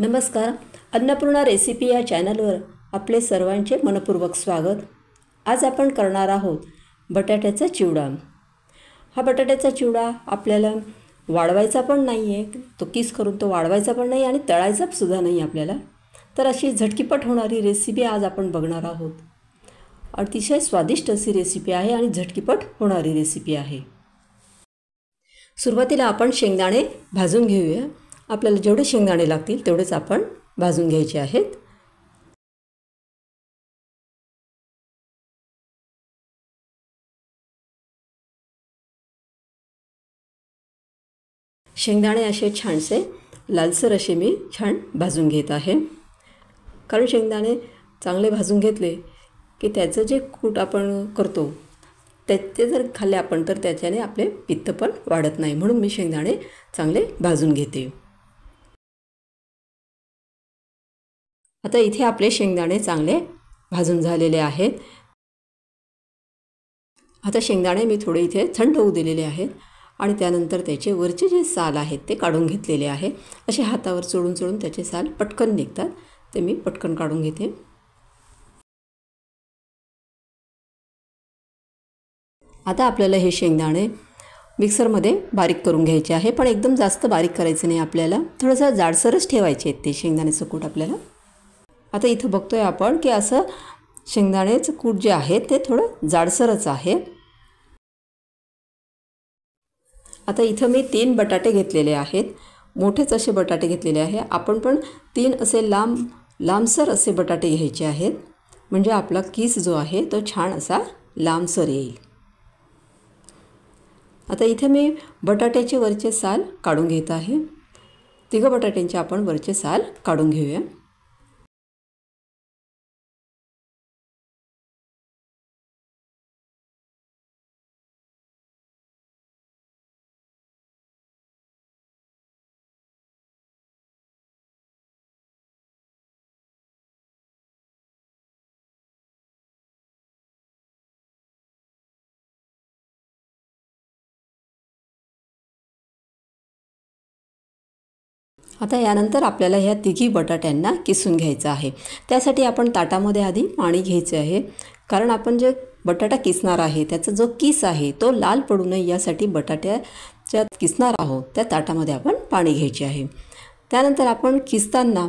नमस्कार. अन्नपूर्णा रेसिपी या चॅनलवर आपले सर्वांचे मनपूर्वक स्वागत. आज आपण करणार आहोत बटाट्याचा चिवडा. हा बटाट्याचा चिवडा आपल्याला वाळवायचा पण नाही आहे, तो किस करून तो वाळवायचा पण नाही आणि तळायचा सुद्धा नाही आपल्याला. तर अशी झटकीपट होणारी रेसिपी आज आपण बघणार आहोत. अतिशय स्वादिष्ट अशी रेसिपी आहे आणि झटकीपट होणारी रेसिपी आहे. सुरुवातीला आपण शेंगदाणे भाजून घेऊया. आपल्याला जेवढे शेंगदाणे लागतील तेवढेच आपण भाजून घ्यायचे आहेत. शेंगदाणे असे छानसे लालसर असे मी छान भाजून घेत आहे. कारण शेंगदाणे चांगले भाजून घेतले की त्याचं जे कूट आपण करतो ते जर खाल्ले आपण तर त्याच्याने आपले पित्त पण वाढत नाही, म्हणून मी शेंगदाणे चांगले भाजून घेते. आता इथे आपले शेंगदाणे चांगले भाजून झालेले आहेत. आता शेंगदाणे मी थोडे इथे थंड होऊ दिलेले आहेत आणि त्यानंतर त्याचे वरचे जे साल आहेत ते काढून घेतलेले आहे. असे हातावर चोळून चोळून त्याचे साल पटकन निघतात, ते मी पटकन काढून घेते. आता आपल्याला हे शेंगदाणे मिक्सरमध्ये बारीक करून घ्यायचे आहे, पण एकदम जास्त बारीक करायचे नाही. आपल्याला थोडंसं जाडसरच ठेवायचे आहेत ते शेंगदाण्याचं कूट आपल्याला. आता इथं बघतोय आपण की असं शेंगदाण्याचं कूट जे आहे ते थोडं जाडसरच आहे. आता इथं मी 3 बटाटे घेतलेले आहेत, मोठेच असे बटाटे घेतलेले आहे. आपण पण 3 असे लांबसर असे बटाटे घ्यायचे आहेत, म्हणजे आपला किस जो आहे तो छान असा लांबसर येईल. आता इथे मी बटाट्याचे वरचे साल काढून घेत आहे. 3 बटाट्यांचे आपण वरचे साल काढून घेऊया. आता यानंतर आपल्याला ह्या 3 बटाट्यांना किसून घ्यायचं आहे. त्यासाठी आपण ताटामध्ये आधी पाणी घ्यायचे आहे, कारण आपण जे बटाटा किसणार आहे त्याचा जो किस आहे तो लाल पडू नये यासाठी बटाट्याच्या किसणार आहोत त्या ताटामध्ये आपण पाणी घ्यायचे आहे. त्यानंतर आपण किसताना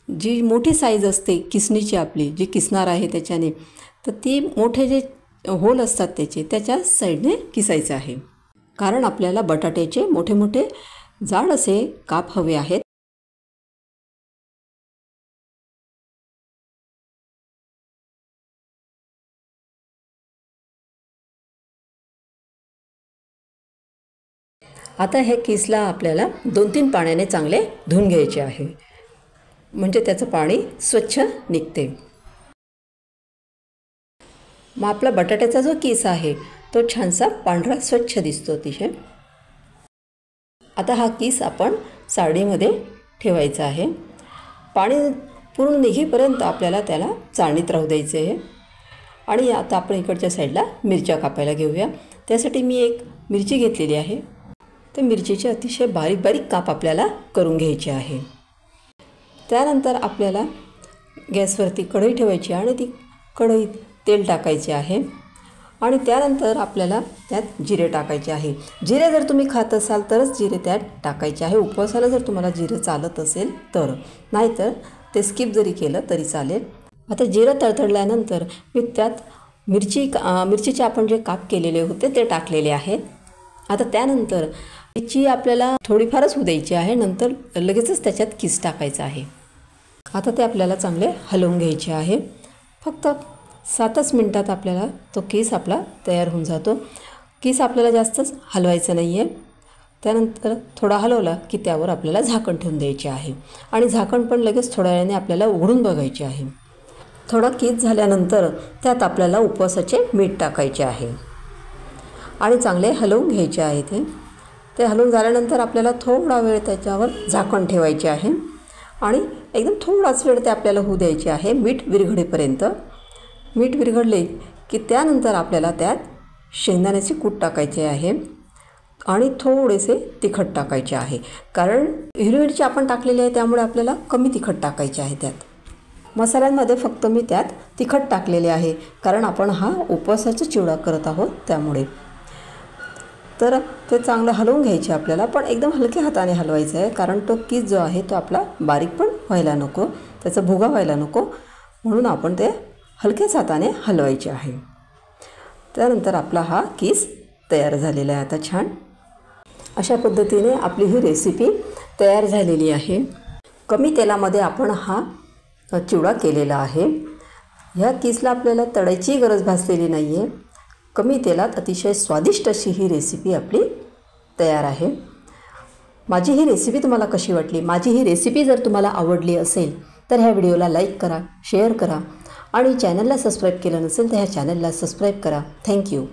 जी मोठी साईज असते किसणीची आपली जी किसणार आहे त्याच्याने, तर ती मोठे जे होल असतात त्याच्या साईडने किसायचं आहे, कारण आपल्याला बटाट्याचे मोठे मोठे जाड असे काप हवे आहेत. आता हे किसला आपल्याला 2-3 पाण्याने चांगले धुवून घ्यायचे आहे, म्हणजे त्याचं पाणी स्वच्छ निघते. मग आपला बटाट्याचा जो किस आहे तो छानसा पांढरा स्वच्छ दिसतो अतिशय. आता हा किस आपण चाळणीमध्ये ठेवायचा आहे. पाणी पूर्ण निघेपर्यंत आपल्याला त्याला चाळणीत राहू द्यायचे आहे. आणि आता आपण इकडच्या साईडला मिरच्या कापायला घेऊया. त्यासाठी मी एक मिरची घेतलेली आहे. ते मिरचीचे अतिशय बारीक बारीक काप आपल्याला करून घ्यायचे आहे. त्यानंतर आपल्याला गॅसवरती कढई ठेवायची आणि ती कढईत तेल टाकायचे आहे आणि त्यानंतर आपल्याला त्यात जिरे टाकायचे आहे. जिरे जर तुम्ही खात असाल तरच जिरे त्यात टाकायचे आहे. उपवासाला जर तुम्हाला जिरे चालत असेल तर, नाहीतर ते स्किप जरी केलं तरी चालेल. आता जिरं तडतडल्यानंतर मी त्यात मिरचीचे आपण जे काप केलेले होते ते टाकलेले आहेत. आता त्यानंतर मिरची आपल्याला थोडीफारच होऊ द्यायची आहे, नंतर लगेचच त्याच्यात किस टाकायचा आहे. आता ते आपल्याला चांगले हलवून घ्यायचे आहे. फक्त 7च मिनटात आपल्याला तो किस आपला तयार होऊन जातो. किस आपल्याला जास्तच हलवायचं नाही आहे. त्यानंतर थोडा हलवला की त्यावर आपल्याला झाकण ठेवून द्यायचे आहे आणि झाकण पण लगेच थोड्या वेळाने आपल्याला उघडून बघायचे आहे. थोडा किस झाल्यानंतर त्यात आपल्याला उपवासाचे मीठ टाकायचे आहे आणि चांगले हलवून घ्यायचे आहे. ते हलवून झाल्यानंतर आपल्याला थोडा वेळ त्याच्यावर झाकण ठेवायचे आहे आणि एकदम थोडाच वेळ ते आपल्याला होऊ द्यायचे आहे मीठ विरघळेपर्यंत. मीठ विरघळले की त्यानंतर आपल्याला त्यात शेंगदाण्याचे कूट टाकायचे आहे. आणि थोडेसे तिखट टाकायचे आहे, कारण हिरवी मिरची आपण टाकलेली आहे त्यामुळे आपल्याला कमी तिखट टाकायचे आहे. त्यात मसाल्यांमध्ये फक्त मी त्यात तिखट टाकलेले आहे, कारण आपण हा उपवासाचा चिवडा करत आहोत त्यामुळे. तर ते चांगलं हलवून घ्यायचे आपल्याला, पण एकदम हलक्या हाताने हलवायचं आहे, कारण तो कीस जो आहे तो आपला बारीक पण व्हायला नको, त्याचा भुगा व्हायला नको, म्हणून आपण ते हलक्याच हाताने हलवायचे आहे. त्यानंतर आपला हा कीस तयार झालेला आहे. आता छान अशा पद्धतीने आपली ही रेसिपी तयार झालेली आहे. कमी तेलामध्ये आपण हा चिवडा केलेला आहे. ह्या कीसला आपल्याला तळायची गरज भासलेली नाही आहे. कमी तेलात अतिशय स्वादिष्ट अशी ही रेसिपी आपली तयार आहे. माझी ही रेसिपी तुम्हाला कशी वाटली? माझी ही रेसिपी जर तुम्हाला आवडली असेल तर ह्या व्हिडिओला लाईक करा, शेअर करा आणि चॅनलला सबस्क्राईब केलं नसेल तर ह्या चॅनलला सबस्क्राईब करा. थँक्यू.